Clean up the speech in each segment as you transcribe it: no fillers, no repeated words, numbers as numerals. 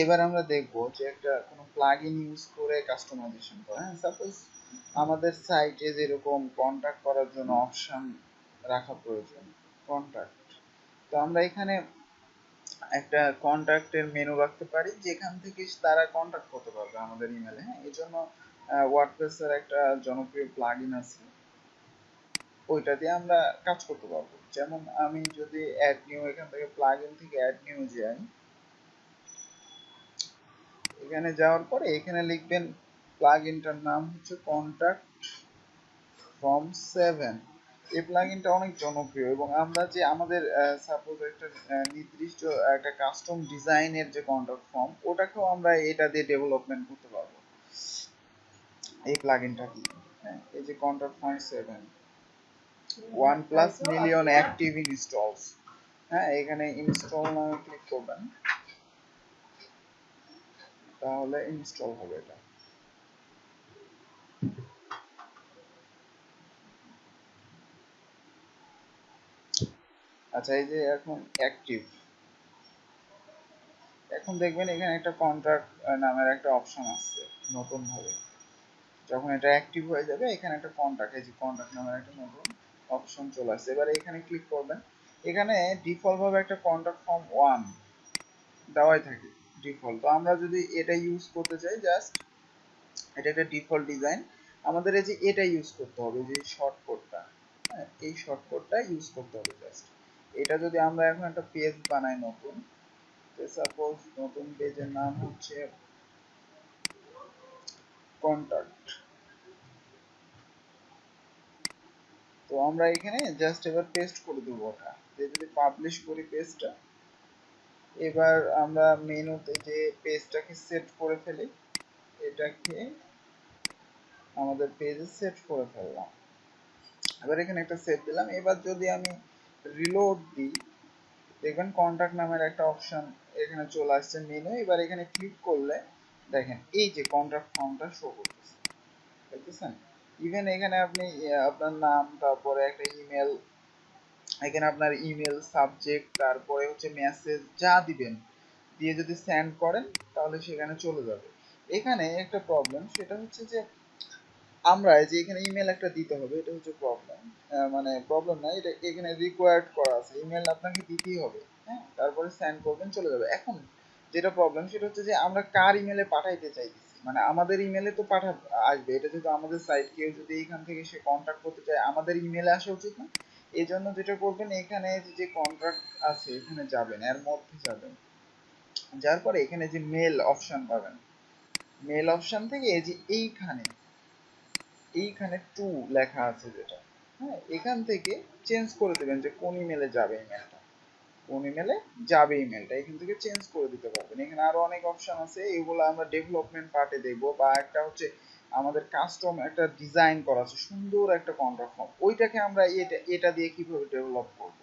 এবার আমরা দেখব যে একটা কোনো প্লাগইন ইউজ করে কাস্টমাইজেশন করা। হ্যাঁ, সাপোজ আমাদের সাইটে যেরকম কন্টাক্ট করার জন্য অপশন রাখা প্রয়োজন, কন্টাক্ট। তো আমরা এখানে একটা কন্টাক্টের মেনু রাখতে পারি যেখান থেকে তারা কন্টাক্ট করতে পারবে আমাদের ইমেলে। হ্যাঁ, এই জন্য ওয়ার্ডপ্রেসের একটা জনপ্রিয় প্লাগইন আছে, ওইটা দিয়ে আমরা কাজ করতে পারবো। যেমন আমি যদি অ্যাড নিউ, এখান থেকে প্লাগইন থেকে অ্যাড নিউ যাই, এখানে যাওয়ার পরে এখানে লিখবেন প্লাগইনটার নাম হচ্ছে কন্টাক্ট ফর্ম 7। এই প্লাগইনটা অনেক জনপ্রিয় এবং আমরা যে আমাদের সাপোজ একটা নির্দিষ্ট একটা কাস্টম ডিজাইনের যে কন্টাক্ট ফর্ম, ওটাকেও আমরা এটা দিয়ে ডেভেলপমেন্ট করতে পারবো। এই প্লাগইনটা কি, হ্যাঁ, এই যে contact form 7 1+ million active installs. হ্যাঁ, এখানে ইনস্টল নামে ক্লিক করবেন, তাহলে ইনস্টল হবে এটা। আচ্ছা, এই যে এখন অ্যাক্টিভ, এখন দেখবেন এখানে একটা কন্ট্রাক্ট নামের একটা অপশন আসছে নতুন ভাবে। যখন এটা অ্যাক্টিভ হয়ে যাবে এখানে একটা কন্ট্রাক্ট, এই যে কন্ট্রাক্ট নামের একটা নতুন অপশন চলে আসছে। এবারে এখানে ক্লিক করবেন, এখানে ডিফল্ট ভাবে একটা কন্ট্রাক্ট ফর্ম 1 দেওয়াই থাকে ডিফল্ট। তো আমরা যদি এটা ইউজ করতে চাই, জাস্ট এটা একটা ডিফল্ট ডিজাইন, আমাদের এই যে এটা ইউজ করতে হবে, যে শর্টকাটটা, হ্যাঁ, এই শর্টকাটটা ইউজ করতে হবে জাস্ট। এটা যদি আমরা এখন একটা পেজ বানাই নতুন, সাপোজ নতুন পেজের নাম হচ্ছে কন্টাক্ট, তো আমরা এখানে জাস্ট এবার পেস্ট করে দেবো ওটা। যদি পাবলিশ করি পেজটা, এবার আমরা মেনুতে যে পেজটাকে সেট করে ফেলি, এটাকে আমাদের পেজে সেট করে ফেললাম। এবার এখানে একটা সেভ দিলাম। এবার যদি আমি রিলোড দিই, দেখবেন কন্টাক্ট নামের একটা অপশন এখানে চলে আসছে মেনু। এবার এখানে ক্লিক করলে দেখেন এই যে কন্টাক্ট ফর্মটা শো করতেছে, দেখতেছেন? ইভেন এখানে আপনি আপনার নাম, তারপরে একটা ইমেল, এখানে আপনার ইমেল সাবজেক্ট, তারপরে হচ্ছে মেসেজ যা দিবেন দিয়ে যদি সেন্ড করেন তাহলে সেখানে চলে যাবে। এখানে একটা প্রবলেম, সেটা হচ্ছে যে আমরা যে এখানে ইমেল একটা দিতে হবে, এটা হচ্ছে প্রবলেম। মানে প্রবলেম না, এটা এখানে রিকোয়ার্ড করা আছে, ইমেল আপনাকে দিতেই হবে। হ্যাঁ, তারপরে সেন্ড করবেন, চলে যাবে। এখন যেটা প্রবলেম সেটা হচ্ছে যে আমরা কার ইমেলে পাঠাইতে চাইতেছি, মানে আমাদের ইমেলে তো আসবে। এটা যদি আমাদের সাইট, কেউ যদি এখান থেকে সে কন্ট্যাক্ট করতে চায়, আমাদের ইমেলে আসা উচিত না? এই জন্য যেটা করবেন, এখানে যে কন্ট্রাক্ট আছে এখানে যাবেন, এর মধ্যে যাবেন, যার পরে এখানে যে মেল অপশন পাবেন, মেল অপশন থেকে এই যে এইখানে টু লেখা আছে যেটা, হ্যাঁ, এখান থেকে চেঞ্জ করে দেবেন যে কোন ইমেলে যাবে ইমেলটা, কোন ইমেলে যাবে ইমেলটা, এখান থেকে চেঞ্জ করে দিতে পারবেন। এখানে আরো অনেক অপশন আছে, এগুলো আমরা ডেভেলপমেন্ট পার্টে দেখবো। বা একটা হচ্ছে আমাদের কাস্টম একটা ডিজাইন করা আছে সুন্দর একটা কন্ট্রাক্ট ফর্ম, ওইটাকে আমরা এটা দিয়ে কিভাবে ডেভেলপ করব,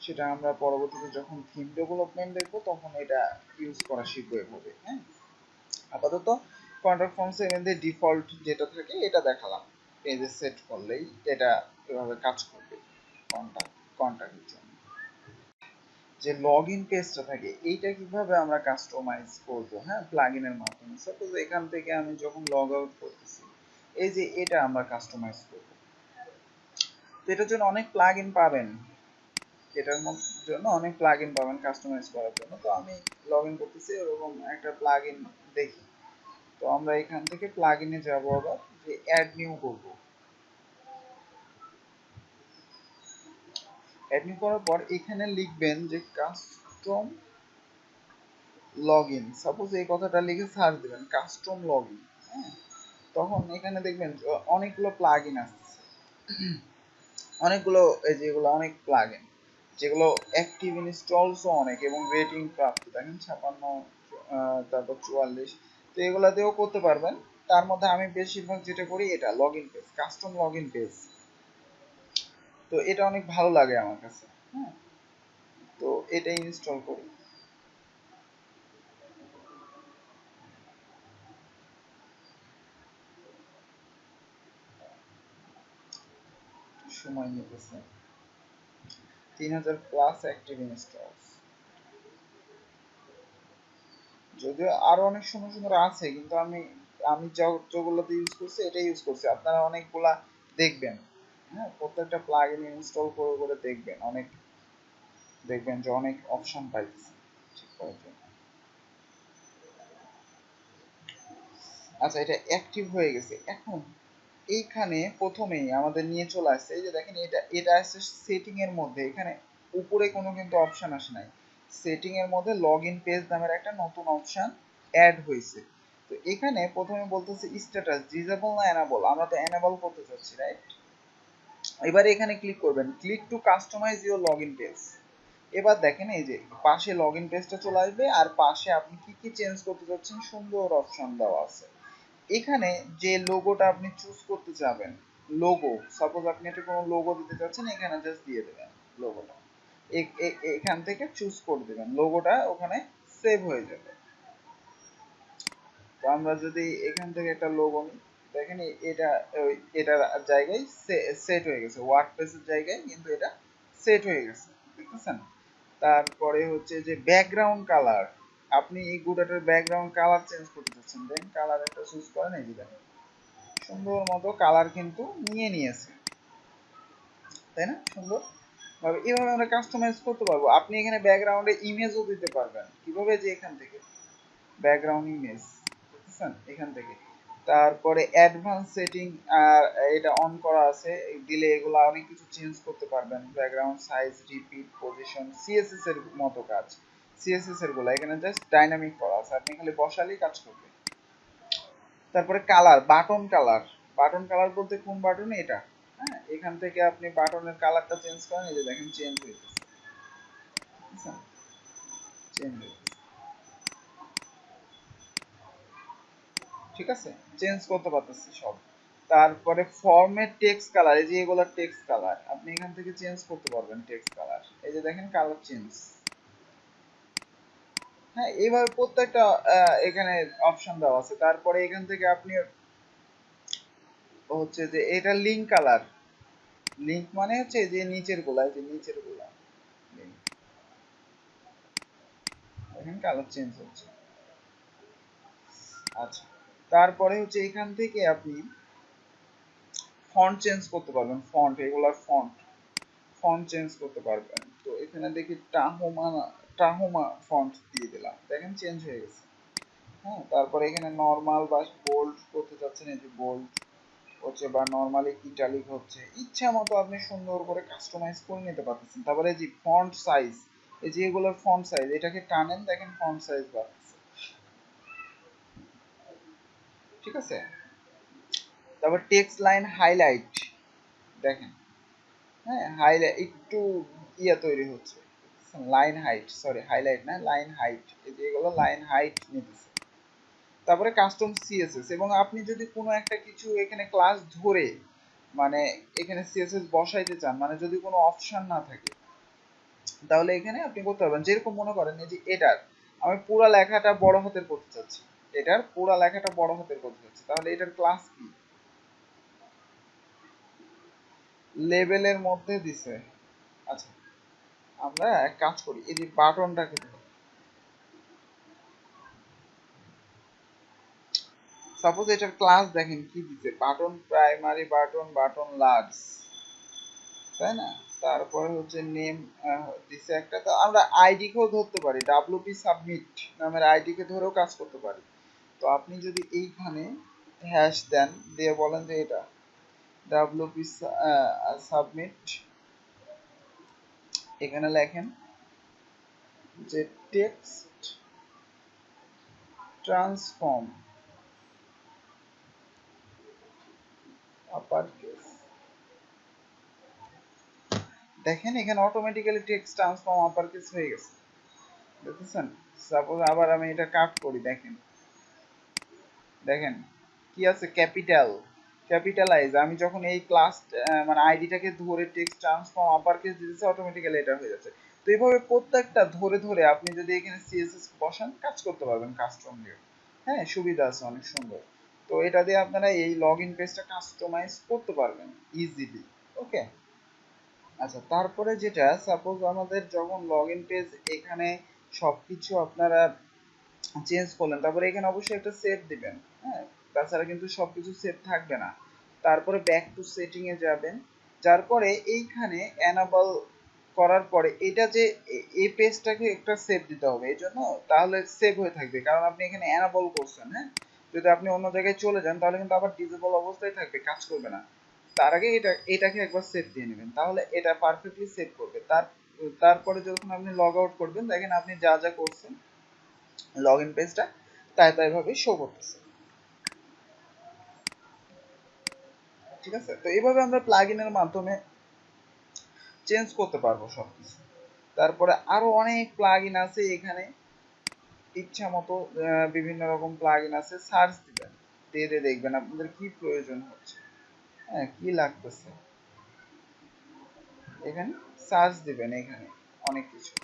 সেটা আমরা পরবর্তীতে যখন থিম ডেভেলপমেন্ট দেখবো তখন এটা ইউজ করা শিখবো এভাবে। হ্যাঁ, আপাতত কন্ট্রাক্ট ফর্ম 7 এর ডিফল্ট যেটা থাকে এটা দেখালাম, পেজে সেট করলেই এটা এভাবে কাজ করবে কন্ট্যাক্টের জন্য। যে লগ ইন পেজটা থাকে এইটা কিভাবে আমরা কাস্টমাইজ করব, হ্যাঁ, প্লাগইনের মাধ্যমে। সাপোজ এখান থেকে আমি যখন লগ আউট করতেছি, এই যে এটা আমরা কাস্টমাইজ করব। তো এটার জন্য অনেক প্লাগইন পাবেন, এটার জন্য অনেক প্লাগইন পাবেন কাস্টমাইজ করার জন্য। তো আমি লগ ইন করতেছি, এরকম একটা প্লাগইন দেখি। তো আমরা এখান থেকে প্লাগইনে যাব, আবার যে অ্যাড নিউ করব। অ্যাড নিউ করার পর এখানে লিখবেন যে কাস্টম লগইন, সাপোজ এই কথাটা লিখে সার্চ দিবেন কাস্টম লগইন। হ্যাঁ, তখন এখানে দেখবেন অনেকগুলো প্লাগইন আসছে, অনেকগুলো, এই যেগুলো অনেক প্লাগইন যেগুলো অ্যাক্টিভ ইনস্টলসও অনেক এবং রেটিং প্রাপ্ত, দেখেন 56, তারপর 44। তো এগুলাতেও করতে পারবেন। তার মধ্যে আমি বেশিরভাগ যেটা করি এটা login page, custom login page. তো এটা অনেক ভালো লাগে আমার কাছে। হ্যাঁ, তো এটা ইনস্টল করি। সময় নিতেছে, 3000+ অ্যাক্টিভ ইনস্টলস। যদিও আরো অনেক সুন্দর সুন্দর আছে, কিন্তু আমি আমি যতগুলোতে ইউজ করছি এটাই ইউজ করছি। আপনারা অনেকগুলা দেখবেন, হ্যাঁ, প্রত্যেকটা প্লাগইন ইনস্টল করে করে দেখবেন, অনেক দেখবেন যে অনেক অপশন পাইতেছে ঠিক করার জন্য। আচ্ছা, এটা অ্যাক্টিভ হয়ে গেছে। এখন এইখানে প্রথমেই আমাদের নিয়ে চলে আসছে, এই যে দেখেন এটা এটা আসছে সেটিং এর মধ্যে। এখানে উপরে কোনো কিন্তু অপশন আসে নাই। সেটিং এর মধ্যে লগ ইন পেজ নামের একটা নতুন অপশন অ্যাড হয়েছে। তো এখানে প্রথমে বলতেছে স্ট্যাটাস ডিসেবল না এনাবল, আমরা তো এনাবল করতে চাচ্ছি, রাইট? এবারে এখানে ক্লিক করবেন, click to customise your log in page. এবার দেখেন এই যে পাশে লগ ইন পেজটা চলে আসবে, আর পাশে আপনি কি কি চেঞ্জ করতে চাচ্ছেন সুন্দর অপশন দেওয়া আছে। এখানে যে লোগোটা আপনি চুজ করতে চাবেন, লোগো, সাপোজ আপনি একটা কোনো লোগো দিতে চাচ্ছেন, এখানে জাস্ট দিয়ে দেবেন লোগোটা। এখান থেকে চুজ করে দেবেন, লোগোটা ওখানে সেভ হয়ে যাবে। তো আমরা যদি এখান থেকে একটা লোগো নিই, দেখেন এটা এটার জায়গায় সেট হয়ে গেছে, ওয়ার্ডপ্রেসের জায়গায় কিন্তু এটা সেট হয়ে গেছে, দেখতেছেন? তারপরে হচ্ছে যে ব্যাকগ্রাউন্ড কালার, আপনি এই গুটাটার ব্যাকগ্রাউন্ড কালার চেঞ্জ করতে চাচ্ছেন, দেন কালার একটা চুজ করেন, এই যে দেখেন সুন্দর মতো কালার কিন্তু নিয়ে নিয়েছে, তাই না? সুন্দর ভাবে এইভাবে আমরা কাস্টমাইজ করতে পারবো। আপনি এখানে ব্যাকগ্রাউন্ডে ইমেজও দিতে পারবেন, কিভাবে যে এখান থেকে ব্যাকগ্রাউন্ড ইমেজ, বুঝছেন, এখান থেকে। তারপরে অ্যাডভান্স সেটিং, আর এটা অন করা আছে, দিলে এগুলো অনেক কিছু চেঞ্জ করতে পারবেন, background size, repeat, position, CSS এর মতো কাজ। সিএসএস এর গুলো এখানে জাস্ট ডাইনামিক করা আছে, আপনি খালি বসালেই কাজ করবে। তারপরে colour, button colour, button colour বলতে কোন বাটন? এটা, হ্যাঁ, এখান থেকে আপনি বাটনের কালারটা চেঞ্জ করেন, এই যে দেখেন চেঞ্জ হয়ে গেছে, চেঞ্জ হয়ে গেছে, ঠিক আছে, চেঞ্জ করতে পারতেছি সব। তারপরে ফরম্যাট টেক্সট কালার, এই যে এগুলো টেক্সট কালার, আপনি এখান থেকে চেঞ্জ করতে পারবেন টেক্সট কালার, এই যে দেখেন কালার চেঞ্জ। হ্যাঁ, এইভাবে প্রত্যেকটা এখানে অপশন দেওয়া আছে। তারপরে এখান থেকে আপনি হচ্ছে যে এটা লিঙ্ক কালার, লিঙ্ক মানে হচ্ছে যে নিচের গুলা, এই যে নিচের গুলা লিঙ্ক, দেখেন কালার চেঞ্জ হচ্ছে। আচ্ছা, তারপরে হচ্ছে এখান থেকে আপনি ফন্ট চেঞ্জ করতে পারবেন, ফন্ট, এগুলার ফন্ট, ফন্ট চেঞ্জ করতে পারবেন। তো এখানে দেখি টাহোমা, টাহোমা ফন্ট দিয়ে দিলাম, দেখেন চেঞ্জ হয়ে গেছে। হ্যাঁ, তারপরে এখানে নর্মাল বা বোল্ড করতে চাচ্ছেন, এই যে বোল্ড হচ্ছে বা নর্মালি ইটালিক হচ্ছে, ইচ্ছা মতো আপনি সুন্দর করে কাস্টমাইজ করে নিতে পারতেছেন। তারপরে এই যে ফন্ট সাইজ, এই যে এগুলোর ফন্ট সাইজ, এটাকে টানেন, দেখেন ফন্ট সাইজ বাড়তেছে, ঠিক আছে? তারপর টেক্সট লাইন হাইলাইট, দেখেন, হ্যাঁ, হাইলাইট একটু ইয়া তৈরি হচ্ছে, লাইন হাইট, সরি হাইলাইট না, লাইন হাইট, এই যে এগুলো লাইন হাইট নিতেছে। তারপরে কাস্টম সিএসএস, এবং আপনি যদি কোনো একটা কিছু এখানে ক্লাস ধরে মানে এখানে সিএসএস বসাইতে চান, মানে যদি কোনো অপশন না থাকে, তাহলে এখানে আপনি করতে পারবেন। যেরকম মনে করেন এই যে এটার আমি পুরো লেখাটা বড় হাতের করতে চাচ্ছি, এটার পুরো লেখাটা বড় হাতের করতে চাচ্ছি, তাহলে এটার ক্লাস কি? লেভেলের মধ্যে দিছে। আচ্ছা, আমরা এক কাজ করি, এই যে বাটনটাকে সাপোজ এটার ক্লাস দেখেন কি দিছে, button primary button, button large, তাই না? তারপরে হচ্ছে নেম দিছে একটা, তো আমরা আইডি কেও ধরতে পারি, ডাব্লিউপি সাবমিট নামের আইডি কে ধরেও কাজ করতে পারি। তো আপনি যদি এইখানে হ্যাশ দেন, দিয়ে বলেন যে এটা ডাব্লিউপি সাবমিট, এখানে লেখেন যে টেক্সট ট্রান্সফর্ম আপার কেস, দেখেন এখানে automatically text transform upper case হয়ে গেছে, দেখতেছেন? সাপোজ আবার আমি এটা কাট করি, দেখেন, দেখেন কি আছে, ক্যাপিটাল, ক্যাপিটালাইজ, আমি যখন এই ক্লাস মানে আইডিটাকে ধরে টেক্সট ট্রান্সফর্ম আপার কেস দিতেছে, অটোমেটিক্যালি এটা হয়ে যাচ্ছে। তো এইভাবে প্রত্যেকটা ধরে ধরে আপনি যদি এখানে সিএসএস বসান, কাজ করতে পারবেন কাস্টম দিয়ে। হ্যাঁ, সুবিধা আছে অনেক সুন্দর। তো এটা দিয়ে আপনারা এই লগ ইন পেজটা কাস্টমাইজ করতে পারবেন ইজিলি। ওকে, আচ্ছা, তারপরে যেটা, সাপোজ আমাদের যখন লগ ইন পেজ এখানে সবকিছু আপনারা চেঞ্জ করলেন, তারপরে এখানে অবশ্যই একটা সেভ দিবেন। হ্যাঁ, তাছাড়া কিন্তু সবকিছু সেভ থাকবে না। তারপরে ব্যাক টু সেটিং এ যাবেন, যার পরে এইখানে এনাবল করার পরে এটা যে এই পেজটাকে একটা সেভ দিতে হবে এই জন্য, তাহলে সেভ হয়ে থাকবে, কারণ আপনি এখানে এনাবল করছেন। হ্যাঁ, যদি আপনি অন্য জায়গায় চলে যান তাহলে কিন্তু আবার ডিসেবল অবস্থায় থাকবে, কাজ করবে না। তার আগে এটাকে একবার সেভ দিয়ে নেবেন, তাহলে এটা পারফেক্টলি সেভ করবে। তারপরে যখন আপনি লগ আউট করবেন, দেখেন আপনি যা যা করছেন লগ ইন পেজটা তাই তাই ভাবে শো করতেছে। ঠিক আছে, তো এইভাবে আমরা প্লাগইনের মাধ্যমে চেঞ্জ করতে পারবো সবকিছু। তারপরে আরো অনেক প্লাগইন আছে এখানে, ইচ্ছা মতো বিভিন্ন রকম প্লাগইন আছে, সার্চ দিবেন, দিয়ে দিয়ে দেখবেন আপনাদের কি প্রয়োজন হচ্ছে, হ্যাঁ কি লাগতেছে, এখানে সার্চ দিবেন। এখানে অনেক কিছু,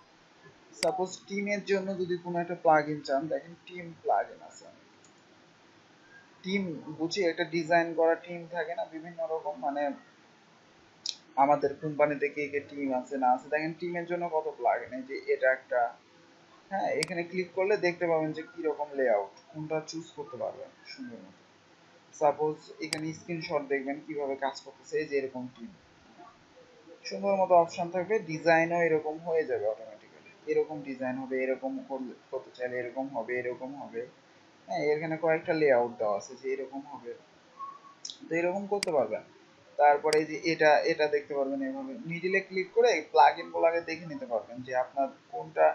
সাপোজ টিমের জন্য যদি কোনো একটা প্লাগইন চান, দেখেন টিম প্লাগইন আছে। টিম বুঝি একটা ডিজাইন করা টিম থাকে না বিভিন্ন রকম, মানে আমাদের কোম্পানিতে কে কে টিম আছে না আছে, দেখেন টিমের জন্য কত প্লাগইন, এই যে এটা একটা। হ্যাঁ, এখানে ক্লিক করলে দেখতে পাবেন যে কি রকম লেআউট, কোনটা চুজ করতে পারবেন সুন্দর মতো। সাপোজ এখানে স্ক্রিনশট দেখবেন কিভাবে কাজ করতেছে, এই যে এরকম টিম সুন্দর মতো অপশন থাকবে, ডিজাইনও এরকম হয়ে যাবে অটোমেটিক্যালি, এরকম ডিজাইন হবে, এরকম করতে চাইলে এরকম হবে, এরকম হবে। হ্যাঁ, এখানে কয়েকটা লেআউট দেওয়া আছে যে এরকম হবে, তো এরকম করতে পারবেন। তারপরে এই যে এটা এটা দেখতে পারবেন, এভাবে মিডিলে ক্লিক করে প্লাগইন গুলোকে দেখে নিতে পারবেন যে আপনার কোনটা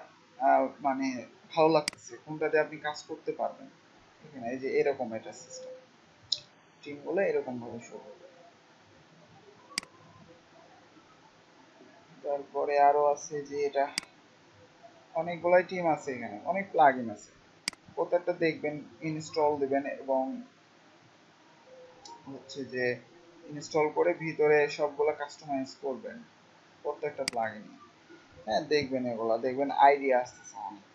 মানে ভালো লাগতেছে, কোনটাতে আপনি কাজ করতে পারবেন। এখানে এই যে এরকম এটা সিস্টেম, টিম গুলো এরকম ভাবে শো করবে। তারপরে আরো আছে যে এটা, অনেকগুলাই টিম আছে, এখানে অনেক প্লাগইন আছে, প্রত্যেকটা দেখবেন ইনস্টল দিবেন এবং হচ্ছে যে ইনস্টল করে ভিতরে সবগুলো কাস্টমাইজ করবেন প্রত্যেকটা প্লাগইন। হ্যাঁ, দেখবেন এগুলা, দেখবেন আইডিয়া আসতেছে অনেক।